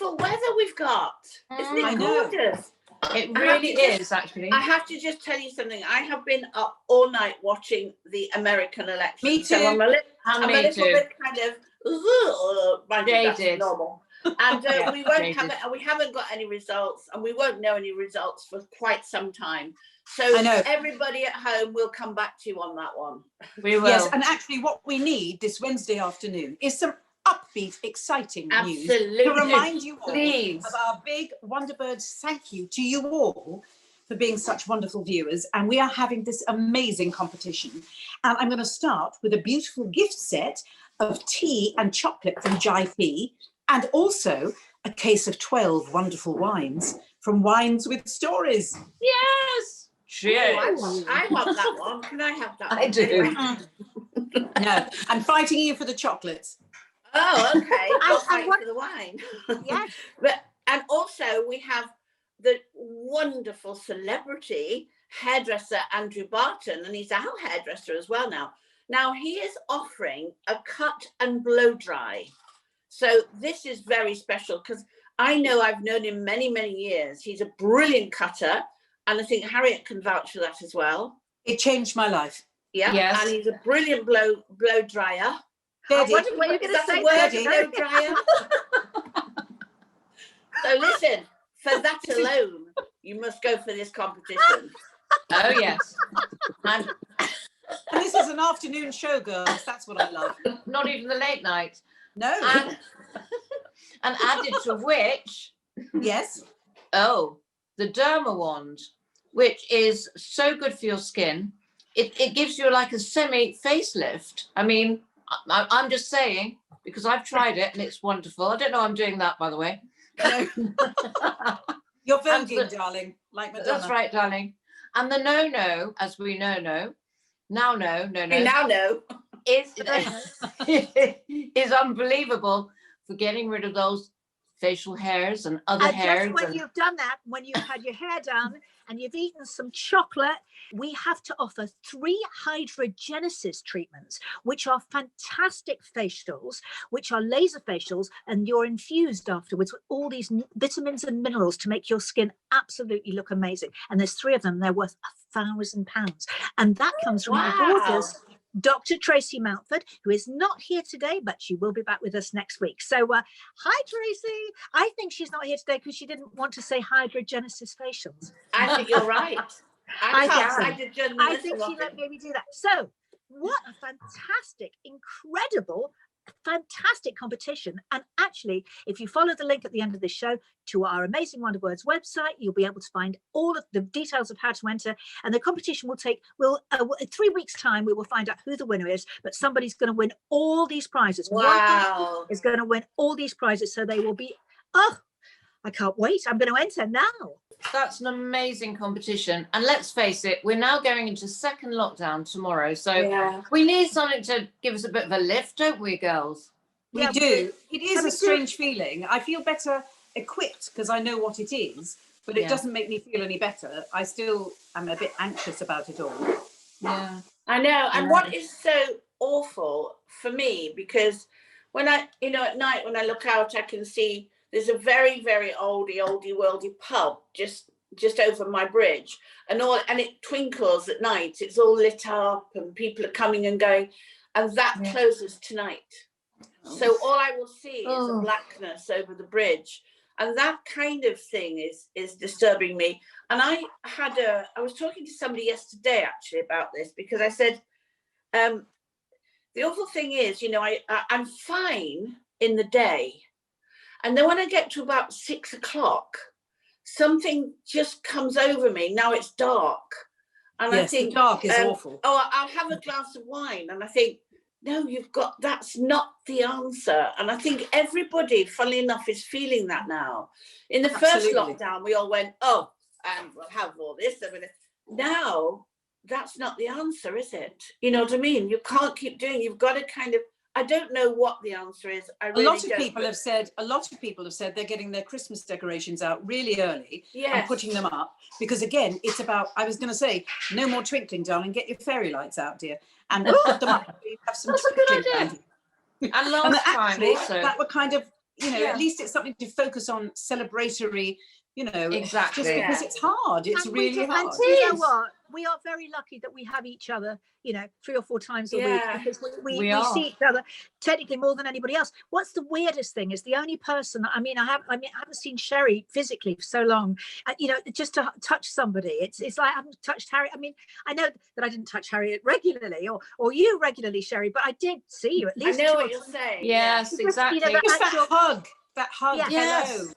beautiful weather we've got. Isn't it gorgeous? It really is, actually. I have to just tell you something. I have been up all night watching the American election. Me too. So I'm a little bit kind of mind you, that's normal. And we won't have it, and we haven't got any results, and we won't know any results for quite some time. So everybody at home will come back to you on that one. We will. Yes, and actually what we need this Wednesday afternoon is some upbeat, exciting news to remind you all of our big Wonderbirds thank you to you all for being such wonderful viewers. And we are having this amazing competition. And I'm going to start with a beautiful gift set of tea and chocolate from Jai P, and also a case of 12 wonderful wines from Wines with Stories. Yes! Cheers! I want that one. Can I have that one? I do. Anyway. No, I'm fighting you for the chocolates. Oh, okay. I'll fight for the wine. Yes. And also we have the wonderful celebrity hairdresser Andrew Barton, and he's our hairdresser as well now. Now he is offering a cut and blow dry. So this is very special because I know I've known him many, many years. He's a brilliant cutter, and I think Harriet can vouch for that as well. It changed my life. Yeah, yes. And he's a brilliant blow dryer. What are you going to say? Blow dryer. So listen, for that alone, you must go for this competition. Oh yes. And this is an afternoon show, girls. That's what I love. Not even the late night. No. And added to which, yes. Oh, the Derma wand, which is so good for your skin. It gives you like a semi facelift. I mean, I'm just saying, because I've tried it and it's wonderful. I don't know I'm doing that, by the way. No. You're voguing, darling, like Madonna. That's right, darling. And the no, as we know, is unbelievable for getting rid of those facial hairs and other hairs. Just when you've done that, when you've had your hair done and you've eaten some chocolate, we have to offer 3 hydrogenesis treatments, which are fantastic facials, which are laser facials, and you're infused afterwards with all these vitamins and minerals to make your skin absolutely look amazing. And there's 3 of them, they're worth £1,000. And that comes from our gorgeous Dr. Tracy Mountford, who is not here today, but she will be back with us next week. So, hi, Tracy. I think she's not here today because she didn't want to say hydrogenesis facials. I think you're right. I think she let maybe do that. So, what a fantastic, incredible, fantastic competition. And actually, if you follow the link at the end of this show to our amazing Wonderbirds website, you'll be able to find all of the details of how to enter. And the competition will take, in 3 weeks time, we will find out who the winner is, but somebody's going to win all these prizes. Wow. One is going to win all these prizes. So they will be, I can't wait. I'm going to enter now. That's an amazing competition. And let's face it, we're now going into second lockdown tomorrow. So we need something to give us a bit of a lift, don't we, girls? We do. It is a strange feeling. I feel better equipped because I know what it is, but it doesn't make me feel any better. I still am a bit anxious about it all. Yeah. I know. And what is so awful for me, because when I, at night when I look out, I can see there's a very, very oldie worldy pub just over my bridge, and it twinkles at night. It's all lit up and people are coming and going, and that closes tonight. So all I will see is a blackness over the bridge, and that kind of thing is disturbing me. And I was talking to somebody yesterday actually about this, because I said, the awful thing is, I'm fine in the day. And then when I get to about 6 o'clock, something just comes over me. Now it's dark. And I think the dark is awful. I'll have a glass of wine. And I think, no, that's not the answer. And I think everybody, funnily enough, is feeling that now. In the first lockdown, we all went, and we'll have all this. Now, that's not the answer, is it? You know what I mean? You can't keep doing, you've got to kind of, I don't know what the answer is. A lot of people have said they're getting their Christmas decorations out really early and putting them up, because again, it's about, I was going to say, no more twinkling, darling. Get your fairy lights out, dear, and put them up. Have some twinkling. And last time also, that were kind of you know, at least it's something to focus on, celebratory, you know, Exactly. just because it's hard. It's really hard. And you know what? We are very lucky that we have each other, you know, 3 or 4 times a week, because we see each other technically more than anybody else. What's the weirdest thing is the only person, I haven't seen Sherry physically for so long, you know, just to touch somebody. It's like I haven't touched Harry. I mean, I know that I didn't touch Harriet regularly, or you regularly, Sherry, but I did see you at least. I know what you're saying. Yes, Just, exactly. you know, Just that hug. Yes. Hello.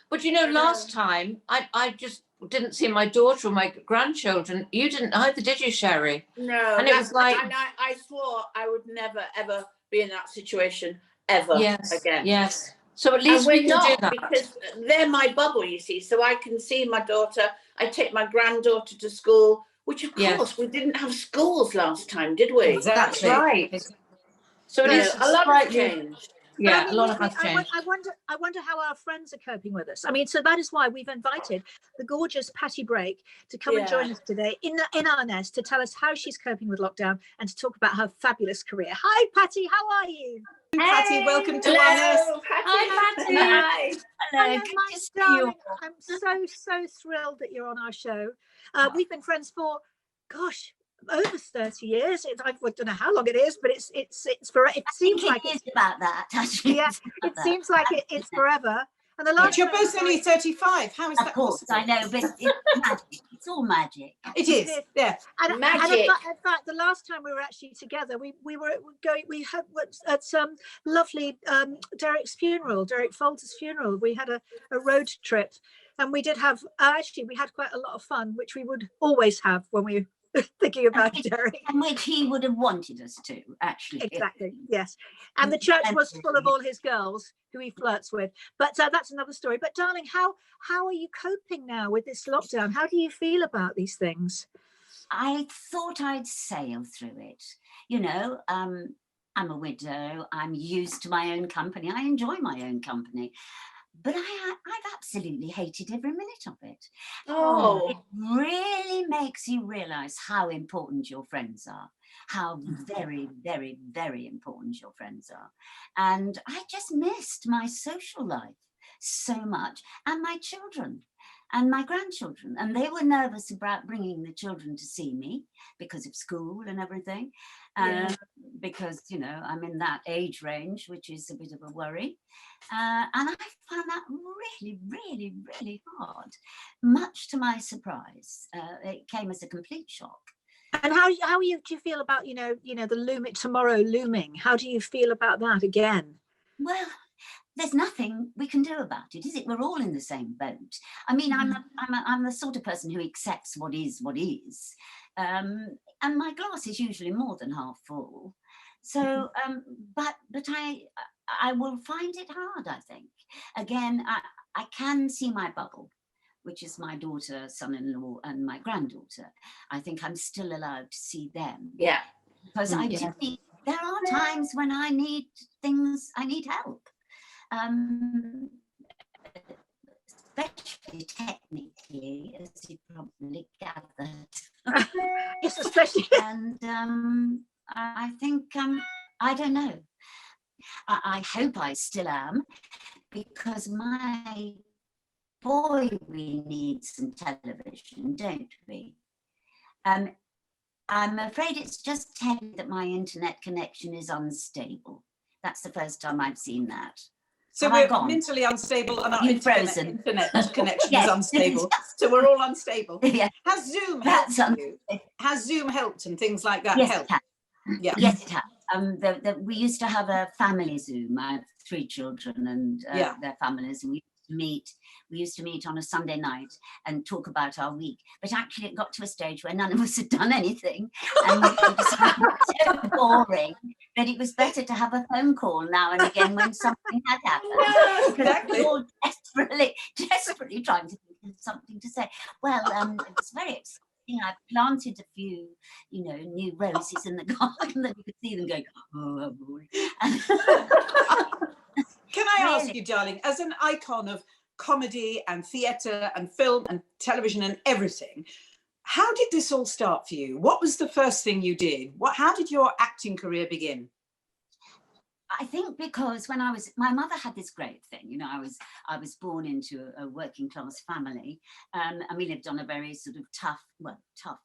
But you know, last time I just didn't see my daughter or my grandchildren. You didn't either, did you, Sherry? No, and it was like, and I swore I would never ever be in that situation ever again. Yes. So at least we can do that, because they're my bubble, you see. So I can see my daughter. I take my granddaughter to school, which of course we didn't have schools last time, did we? Exactly. That's right. So it is a lot has changed. Yeah, I mean, a lot has changed. I wonder how our friends are coping with us. I mean, so that is why we've invited the gorgeous Pattie Brake to come and join us today in our nest to tell us how she's coping with lockdown and to talk about her fabulous career. Hi, Pattie. How are you? Hey, Pattie, welcome to our nest. Hi, Pattie. Hi. Hello, my darling. I'm so thrilled that you're on our show. We've been friends for, gosh, over 30 years. I don't know how long it is, but it's for it seems like it's about that, actually. Yeah, it seems like it's forever. And the last But you're both only 35. How is that possible? Of course, I know, but it's magic. It's all magic. It is, yeah. And Magic. in fact, the last time we were actually together, we had at some lovely Derek's funeral, Derek Folds' funeral. We had a road trip, and we did have we had quite a lot of fun, which we would always have when we thinking about Derek. And which he would have wanted us to, actually. Exactly, yes. And the church was full of all his girls who he flirts with. But that's another story. But darling, how are you coping now with this lockdown? How do you feel about these things? I thought I'd sail through it. You know, I'm a widow. I'm used to my own company. I enjoy my own company. But I've absolutely hated every minute of it. Oh. It really makes you realise how important your friends are, how very, very, very important your friends are. And I just missed my social life so much, and my children and my grandchildren. And they were nervous about bringing the children to see me because of school and everything. Because, you know, I'm in that age range, which is a bit of a worry. And I found that really, really, really hard, much to my surprise. It came as a complete shock. And do you feel about, you know, the tomorrow looming? How do you feel about that again? Well, there's nothing we can do about it, is it? We're all in the same boat. I mean, I'm the sort of person who accepts what is. And my glass is usually more than half full. So, but I will find it hard, I think. Again, I can see my bubble, which is my daughter, son-in-law, and my granddaughter. I think I'm still allowed to see them. Yeah. Because there are times when I need help. Especially technically, as you probably gathered. Yes, especially. And I think, I don't know. I hope I still am, because my boy, we need some television, don't we? I'm afraid it's just telling that my internet connection is unstable. That's the first time I've seen that. So we're mentally unstable and our internet connection is unstable. So we're all unstable. Yeah. Has Zoom helped you? Has Zoom helped and things like that helped? Yeah. Yes, it has. We used to have a family Zoom. I have 3 children and their families, and we used to meet on a Sunday night and talk about our week. But actually it got to a stage where none of us had done anything, and it was so boring that it was better to have a phone call now and again when something had happened. No, exactly. We were all desperately trying to think of something to say. Well, it was very exciting. I planted a few, you know, new roses in the garden that you could see them going, oh boy. Can I ask you, darling, as an icon of comedy and theatre and film and television and everything, how did this all start for you? What was the first thing you did? How did your acting career begin? I think because when my mother had this great thing, you know, I was born into a working class family, and we lived on a very sort of tough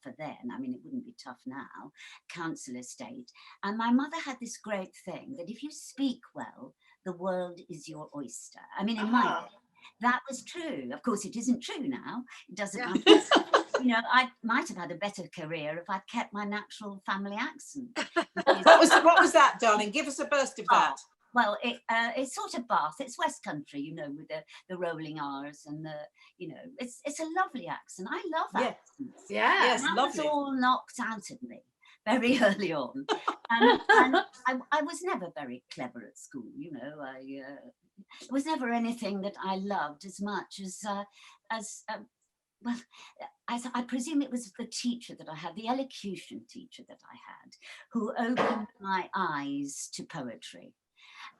for then, I mean, it wouldn't be tough now, council estate. And my mother had this great thing that if you speak well, the world is your oyster. I mean, in my day, that was true. Of course, it isn't true now. It doesn't matter. You know, I might have had a better career if I'd kept my natural family accent. What was that, darling? Give us a burst of that. Well, it's sort of Bath. It's West Country, you know, with the rolling R's and the, you know, it's a lovely accent. I love accents. Yeah, yes, that lovely. was all knocked out of me very early on, and I was never very clever at school. You know, it was never anything that I loved as much well, as I presume it was the teacher that I had, the elocution teacher that I had, who opened my eyes to poetry.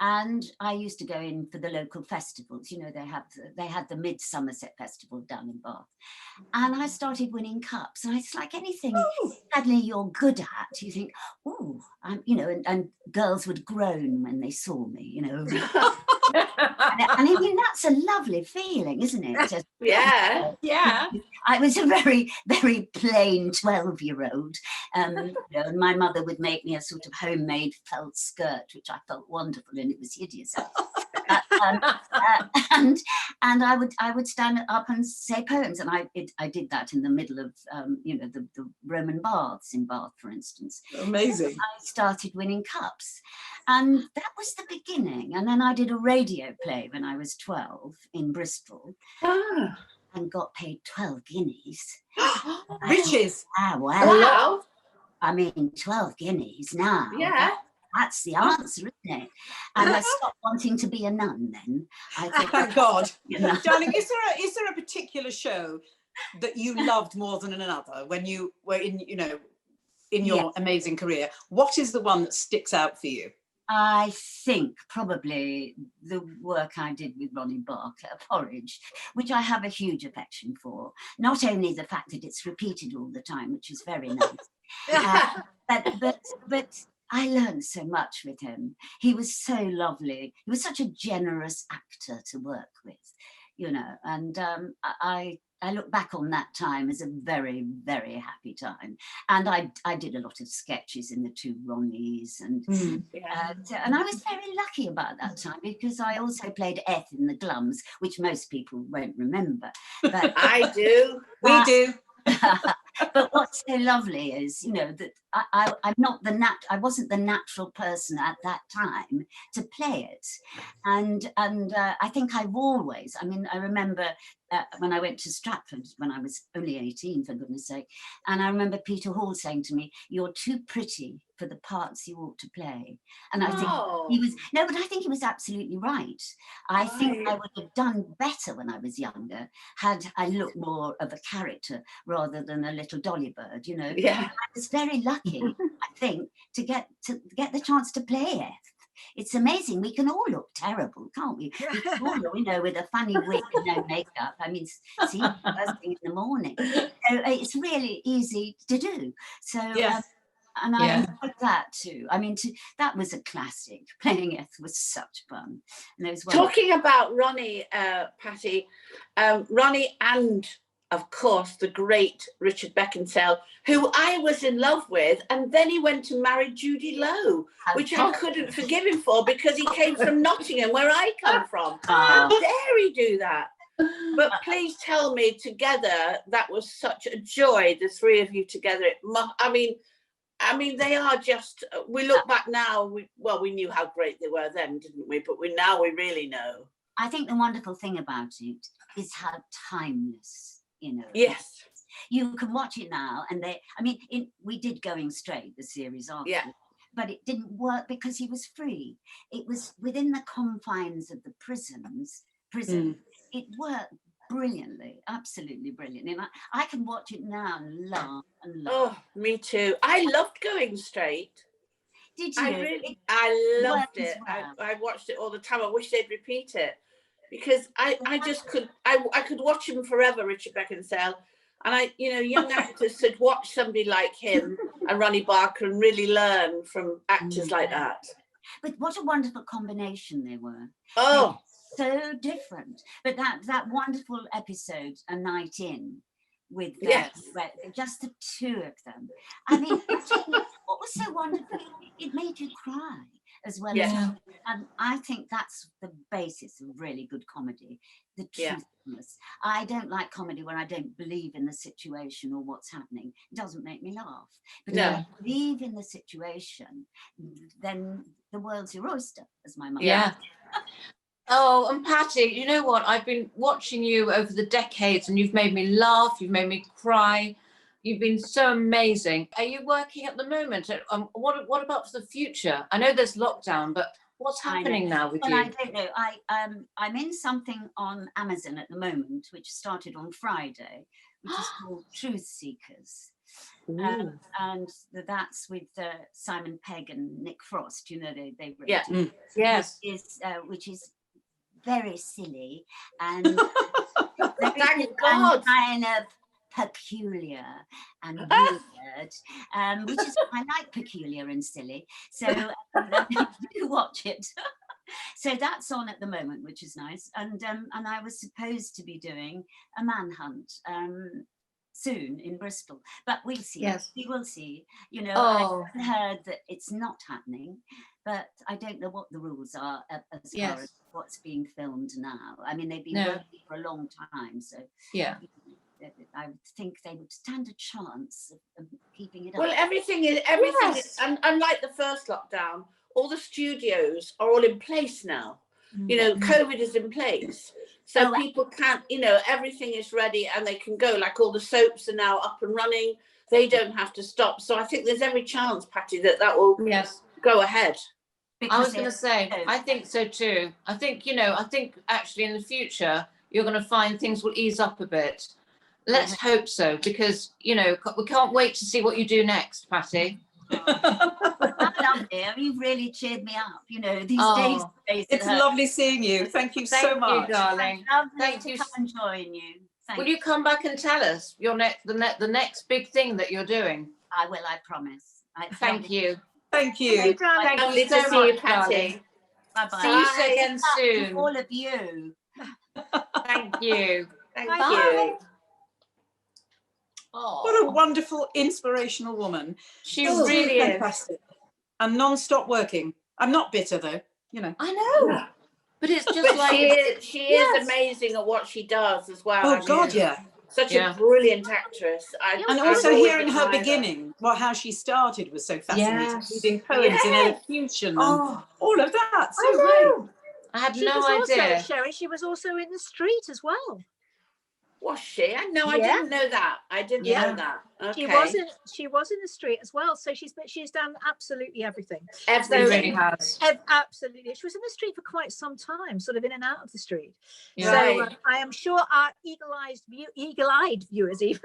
And I used to go in for the local festivals. You know, they had the Mid-Somerset Festival down in Bath. And I started winning cups. And it's like anything suddenly you're good at, you think, oh, you know, and girls would groan when they saw me, you know. And I mean, that's a lovely feeling, isn't it? Just, yeah. I was a very, very plain 12-year-old. You know, and my mother would make me a sort of homemade felt skirt, which I felt wonderful, and it was hideous. And I would stand up and say poems, and I did that in the middle of you know, the Roman baths in Bath, for instance. Amazing. I started winning cups, and that was the beginning. And then I did a radio play when I was 12 in Bristol, and got paid 12 guineas. Riches. Wow. I mean, 12 guineas now. Yeah. That's the answer, isn't it? And I stopped wanting to be a nun then. I thought, thank God. You know. Darling, is there a particular show that you loved more than another when you were in, you know, in your amazing career? What is the one that sticks out for you? I think probably the work I did with Ronnie Barker, Porridge, which I have a huge affection for. Not only the fact that it's repeated all the time, which is very nice, but I learned so much with him. He was so lovely. He was such a generous actor to work with, you know, and I look back on that time as a very, very happy time. And I did a lot of sketches in the two Ronnies, and I was very lucky about that time because I also played Eth in the Glums, which most people won't remember. But I do. We do. But what's so lovely is, you know, that I wasn't the natural person at that time to play it, and I think I've always, I mean, I remember when I went to Stratford when I was only 18, for goodness sake, and I remember Peter Hall saying to me, "You're too pretty for the parts you ought to play," and I think he was but I think he was absolutely right. I think I would have done better when I was younger had I looked more of a character rather than a little dolly bird, you know. I was very lucky, I think, to get the chance to play it. It's amazing. We can all look terrible, can't we? We can all look, you know, with a funny wig and no makeup. I mean, see, first thing in the morning. So it's really easy to do. So, and I enjoyed that too. I mean, that was a classic. Playing it was such fun. And those talking about Ronnie, Pattie, Ronnie and, of course, the great Richard Beckinsale, who I was in love with, and then he went to marry Judy Lowe, which I couldn't forgive him for because he came from Nottingham, where I come from. How dare he do that? But please tell me, together, that was such a joy, the three of you together. I mean, they are just, we look back now, we knew how great they were then, didn't we? But now we really know. I think the wonderful thing about it is how timeless, you know. Yes. You can watch it now, and we did Going Straight, the series after. Yeah. But it didn't work because he was free. It was within the confines of the prison. It worked brilliantly, absolutely brilliant. And I can watch it now and laugh and laugh. Oh, me too. I loved Going Straight. Did you? I loved it. I watched it all the time. I wish they'd repeat it because I just could. I could watch him forever, Richard Beckinsale. And young actors should watch somebody like him and Ronnie Barker and really learn from actors like that. But what a wonderful combination they were. Oh, So different. But that wonderful episode, A Night In, with just the two of them. I mean, what was so wonderful, it made you cry as well. Yeah. And I think that's the basis of really good comedy, the Yeah. truthfulness. I don't like comedy where I don't believe in the situation or what's happening. It doesn't make me laugh. But if I believe in the situation, then the world's your oyster, as my mum Yeah. Oh, and Pattie, you know what? I've been watching you over the decades and you've made me laugh, you've made me cry. You've been so amazing. Are you working at the moment? What about for the future? I know there's lockdown, but what's happening now with you? I don't know. I'm in something on Amazon at the moment, which started on Friday, which is called Truth Seekers. And that's with Simon Pegg and Nick Frost. You know, they wrote it. Yes. Which is very silly and thank God. kind of peculiar and weird, which is I like peculiar and silly, so do watch it. So that's on at the moment, which is nice, and I was supposed to be doing a manhunt soon in Bristol, but we'll see. Yes. We will see. You know, I've heard that it's not happening, but I don't know what the rules are as far as what's being filmed now. I mean, they've been working for a long time, so I think they would stand a chance of keeping it up. Well, everything is, and unlike the first lockdown, all the studios are all in place now. You know, COVID is in place. So people can't, you know, everything is ready and they can go, like all the soaps are now up and running. They don't have to stop. So I think there's every chance, Pattie, that will go ahead. I was going to say, I think so too. I think, you know, actually in the future, you're going to find things will ease up a bit. Let's hope so, because, you know, we can't wait to see what you do next, Pattie. I love it. You've really cheered me up, you know, these days. It's lovely seeing you. Thank you so much. Thank you, darling. Thank you. Come and join you. Will you come back and tell us your the next big thing that you're doing? I will, I promise. Thank you. Thank you. Thank you so much, Pattie. Bye-bye. See you again soon. All of you. Thank you. Thank you. Oh. What a wonderful, inspirational woman. She really is. Fantastic. And non-stop working. I'm not bitter though, you know. I know. But it's just like she is amazing at what she does as well. Oh God, yeah. Such a brilliant actress. And also hearing her beginning, how she started was so fascinating. Reading poems in elocution and all of that. So great. I had no idea. Sherry, she was also in the street as well. Was she? I didn't know that. I didn't know that. Okay. She was in the street as well. So she's done absolutely everything. Everything has. Absolutely. She was in the street for quite some time, sort of in and out of the street. Yeah. So I am sure our eagle-eyed viewers even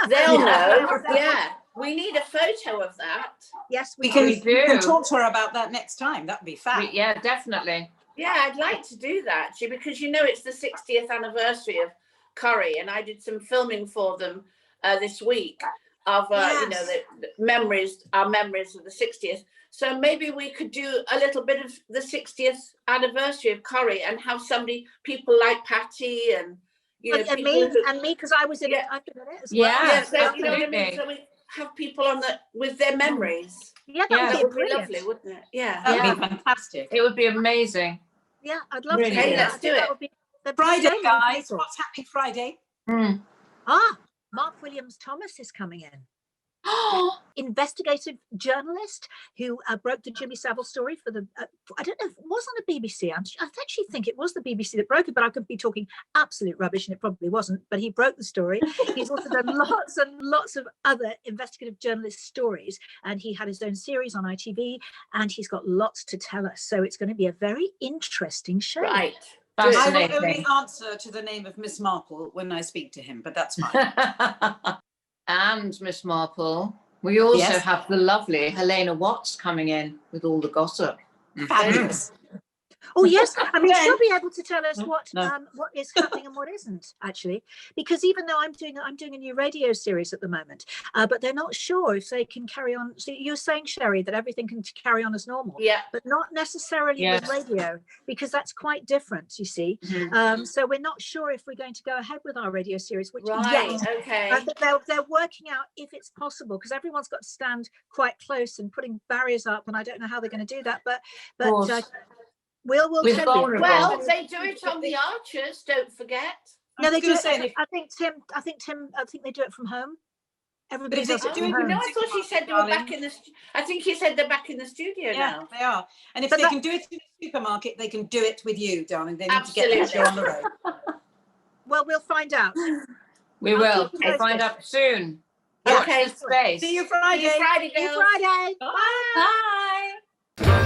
they'll know. Yeah. We need a photo of that. Yes, we can talk to her about that next time. That would be fab. Yeah, definitely. Yeah, I'd like to do that actually, because you know it's the 60th anniversary of Curry, and I did some filming for them this week of you know, our memories of the 60th. So maybe we could do a little bit of the 60th anniversary of Curry and have people like Pattie and you know and me because I was in it after it as well. Yeah, so, you know what I mean? So we have people on with their memories. Yeah, that would be lovely, wouldn't it? Yeah, that would be fantastic. It would be amazing. Yeah, I'd love to. Okay, let's do it. Friday, guys. What's happening Friday? Mark Williams Thomas is coming in. Investigative journalist who broke the Jimmy Savile story for the I don't know if it was on the BBC. I actually think it was the BBC that broke it, but I could be talking absolute rubbish and it probably wasn't, but he broke the story. He's also done lots and lots of other investigative journalist stories, and he had his own series on ITV, and he's got lots to tell us, so it's going to be a very interesting show. Right. I will only answer to the name of Miss Marple when I speak to him, but that's fine. And Miss Marple, we also have the lovely Helena Watts coming in with all the gossip. Fabulous. Oh yes, I mean she'll be able to tell us No, what no. what is happening and what isn't actually, because even though I'm doing a new radio series at the moment, but they're not sure if they can carry on. So you're saying, Sherry, that everything can carry on as normal, Yeah. but not necessarily Yes. with radio, because that's quite different. You see, so we're not sure if we're going to go ahead with our radio series, which Right. yes, Okay. I think they're working out if it's possible, because everyone's got to stand quite close and putting barriers up, and I don't know how they're going to do that, but we'll With tell you. vulnerable. Well, they do it on the Archers, don't forget. No, they do it. Say, I think they do it from home. Everybody But if does they it do from it home. No, I thought she said they were back in the. I think he said they're back in the studio yeah, now. they are. And if But they can do it in the supermarket, they can do it with you, darling. They need Absolutely. to get the show on the road. Well, we'll find out. We I'll will. keep you We'll find posted. out soon. Yeah. Watch Okay. this space. See you Friday. See you Friday, See you girls. Friday. Bye. Bye.